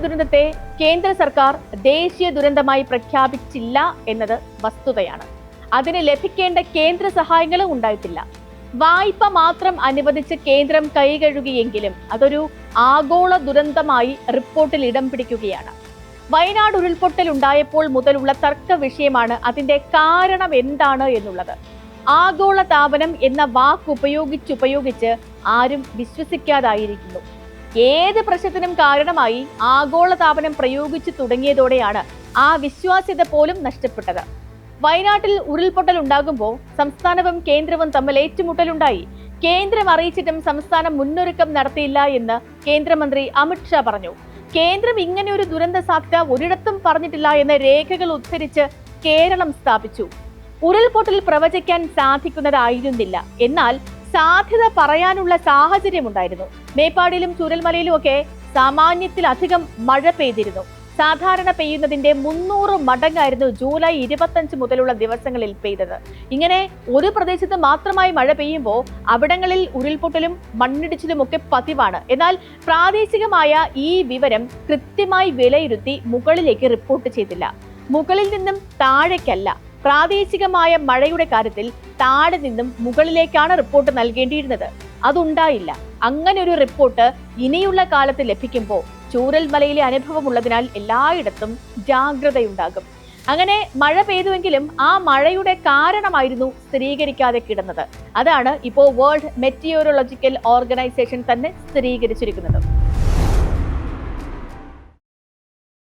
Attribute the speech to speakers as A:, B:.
A: ദുരന്തത്തെ കേന്ദ്ര സർക്കാർ ദേശീയ ദുരന്തമായി പ്രഖ്യാപിച്ചില്ല എന്നത് വസ്തുതയാണ്. അതിന് ലഭിക്കേണ്ട കേന്ദ്ര സഹായങ്ങളും ഉണ്ടായിട്ടില്ല. വായ്പ മാത്രം അനുവദിച്ച് കേന്ദ്രം കൈകഴുകിയെങ്കിലും അതൊരു ആഗോള ദുരന്തമായി റിപ്പോർട്ടിൽ ഇടം പിടിക്കുകയാണ്. വയനാട് ഉരുൾപൊട്ടൽ ഉണ്ടായപ്പോൾ മുതലുള്ള തർക്ക വിഷയമാണ് അതിന്റെ കാരണം എന്താണ് എന്നുള്ളത്. ആഗോളതാപനം എന്ന വാക്ക് ഉപയോഗിച്ച് ആരും വിശ്വസിക്കാതായിരിക്കുന്നു. ഏത് പ്രശ്നത്തിനും കാരണമായി ആഗോളതാപനം പ്രയോഗിച്ചു തുടങ്ങിയതോടെയാണ് ആ വിശ്വാസ്യത പോലും നഷ്ടപ്പെട്ടത്. വയനാട്ടിൽ ഉരുൾപൊട്ടൽ ഉണ്ടാകുമ്പോൾ സംസ്ഥാനവും കേന്ദ്രവും തമ്മിൽ ഏറ്റുമുട്ടലുണ്ടായി. കേന്ദ്രം അറിയിച്ചിട്ടും സംസ്ഥാനം മുന്നൊരുക്കം നടത്തിയില്ല എന്ന് കേന്ദ്രമന്ത്രി അമിത്ഷാ പറഞ്ഞു. കേന്ദ്രം ഇങ്ങനെ ഒരു ദുരന്ത സാധ്യത ഒരിടത്തും പറഞ്ഞിട്ടില്ല എന്ന രേഖകൾ ഉദ്ധരിച്ച് കേരളം സ്ഥാപിച്ചു. ഉരുൾപൊട്ടൽ പ്രവചിക്കാൻ സാധിക്കുന്നതായിരുന്നില്ല, എന്നാൽ സാധ്യത പറയാനുള്ള സാഹചര്യമുണ്ടായിരുന്നു. മേപ്പാടിയിലും ചൂരൽമലയിലും ഒക്കെ സാമാന്യത്തിലധികം മഴ പെയ്തിരുന്നു. സാധാരണ പെയ്യുന്നതിന്റെ 300 മടങ്ങായിരുന്നു ജൂലൈ 25 മുതലുള്ള ദിവസങ്ങളിൽ പെയ്തത്. ഇങ്ങനെ ഒരു പ്രദേശത്ത് മാത്രമായി മഴ പെയ്യുമ്പോൾ അവിടങ്ങളിൽ ഉരുൾപൊട്ടലും മണ്ണിടിച്ചിലും ഒക്കെ പതിവാണ്. എന്നാൽ പ്രാദേശികമായ ഈ വിവരം കൃത്യമായി വിലയിരുത്തി മുകളിലേക്ക് റിപ്പോർട്ട് ചെയ്തില്ല. മുകളിൽ നിന്നും താഴേക്കല്ല, പ്രാദേശികമായ മഴയുടെ കാര്യത്തിൽ താഴെ നിന്നും മുകളിലേക്കാണ് റിപ്പോർട്ട് നൽകേണ്ടിയിരുന്നത്. അതുണ്ടായില്ല. അങ്ങനെ ഒരു റിപ്പോർട്ട് ഇനിയുള്ള കാലത്ത് ലഭിക്കുമ്പോൾ ചൂരൽമലയിലെ അനുഭവമുള്ളതിനാൽ എല്ലായിടത്തും ജാഗ്രതയുണ്ടാകും. അങ്ങനെ മഴ പെയ്തുവെങ്കിലും ആ മഴയുടെ കാരണമായിരുന്നു സ്ഥിരീകരിക്കാതെ കിടന്നത്. അതാണ് ഇപ്പോൾ വേൾഡ് മെറ്റിയോറോളജിക്കൽ ഓർഗനൈസേഷൻ തന്നെ സ്ഥിരീകരിച്ചിരിക്കുന്നത്.